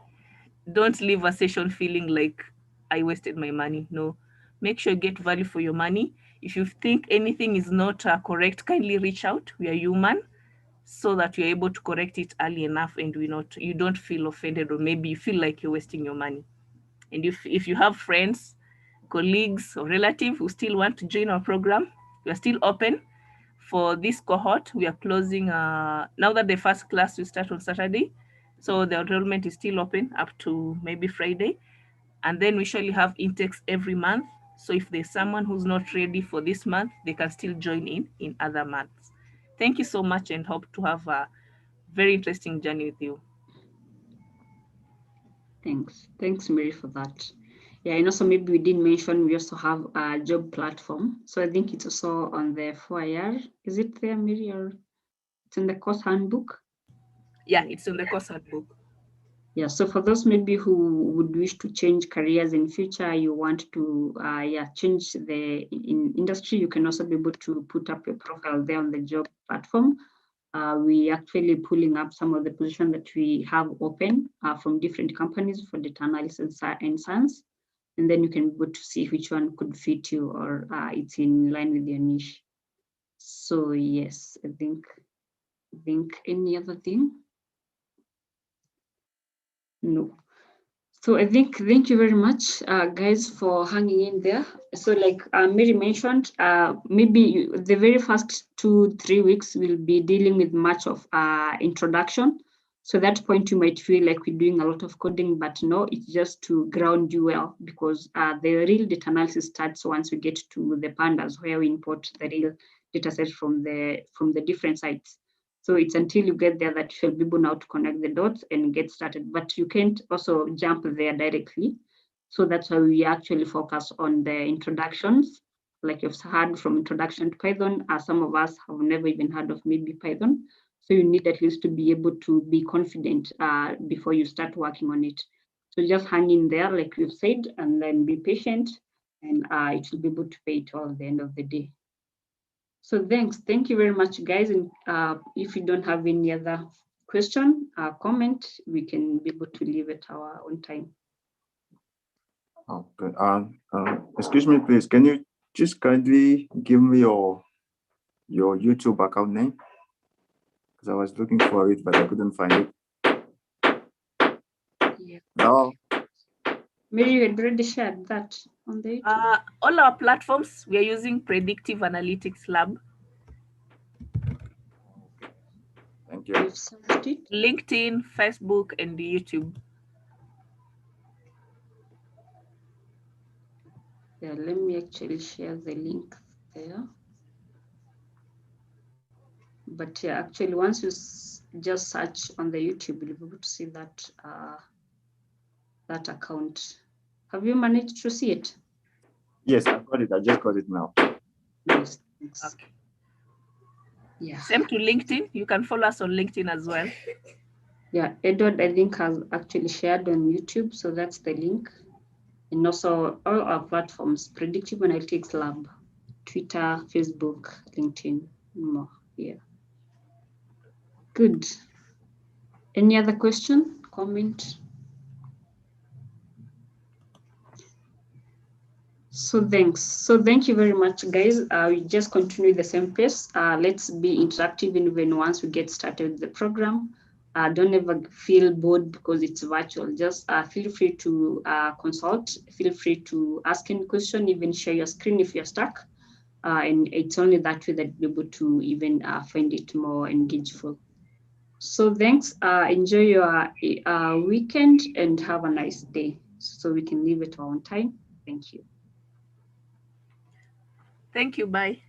Speaker 1: Don't leave a session feeling like I wasted my money. No, make sure you get value for your money. If you think anything is not correct, kindly reach out. We are human, so that you're able to correct it early enough, and you don't feel offended, or maybe you feel like you're wasting your money. And if you have friends, colleagues, or relatives who still want to join our program, we are still open for this cohort. We are closing now that the first class will start on Saturday. So the enrollment is still open up to maybe Friday. And then we usually have intakes every month. So if there's someone who's not ready for this month, they can still join in other months. Thank you so much, and hope to have a very interesting journey with you.
Speaker 4: Thanks, Mary, for that. Yeah, and also maybe we didn't mention we also have a job platform. So I think it's also on the Forir. Is it there, Mary, or it's in the course handbook?
Speaker 1: Yeah, it's in the course handbook.
Speaker 4: Yeah, so for those maybe who would wish to change careers in future, you want to change the industry, you can also be able to put up your profile there on the job platform. We actually pulling up some of the positions that we have open from different companies for data analysis and science. And then you can be able to see which one could fit you, or it's in line with your niche. So yes, I think any other thing? No. So I think, thank you very much, guys, for hanging in there. So like Mary mentioned, maybe the very first 2-3 weeks will be dealing with much of introduction. So at that point, you might feel like we're doing a lot of coding, but no, it's just to ground you well, because the real data analysis starts once we get to the pandas, where we import the real data sets from the different sites. So it's until you get there that you'll be able now to connect the dots and get started. But you can't also jump there directly. So that's why we actually focus on the introductions. Like you've heard from introduction to Python, some of us have never even heard of maybe Python. So you need at least to be able to be confident before you start working on it. So just hang in there, like we've said, and then be patient, and it will be able to pay it all at the end of the day. So thank you very much, guys. And if you don't have any other question, comment, we can be able to leave at our own time.
Speaker 6: Okay. Excuse me, please. Can you just kindly give me your YouTube account name? Because I was looking for it, but I couldn't find it.
Speaker 4: Yeah.
Speaker 6: No.
Speaker 4: Maybe you had already shared that on the YouTube.
Speaker 1: All our platforms, we are using Predictive Analytics Lab.
Speaker 6: Thank you.
Speaker 4: You've searched it?
Speaker 1: LinkedIn, Facebook, and YouTube.
Speaker 4: Yeah, let me actually share the link there. But yeah, actually, once you just search on the YouTube, you'll be able to see that that account. Have you managed to see it?
Speaker 6: Yes, I've got it. I just got it now.
Speaker 4: Nice. Thanks.
Speaker 1: Okay.
Speaker 4: Yeah.
Speaker 1: Same to LinkedIn. You can follow us on LinkedIn as well.
Speaker 4: Yeah, Edward, I think, has actually shared on YouTube, so that's the link. And also all our platforms, Predictive Analytics Lab, Twitter, Facebook, LinkedIn, more here. Good. Any other question, comment? So thanks. So thank you very much, guys. We just continue the same pace. Let's be interactive even once we get started with the program. Don't ever feel bored because it's virtual. Just feel free to consult. Feel free to ask any question, even share your screen if you're stuck. And it's only that way that you're able to even find it more engageful. So thanks. Enjoy your weekend and have a nice day. So we can leave it on time. Thank you.
Speaker 1: Thank you. Bye.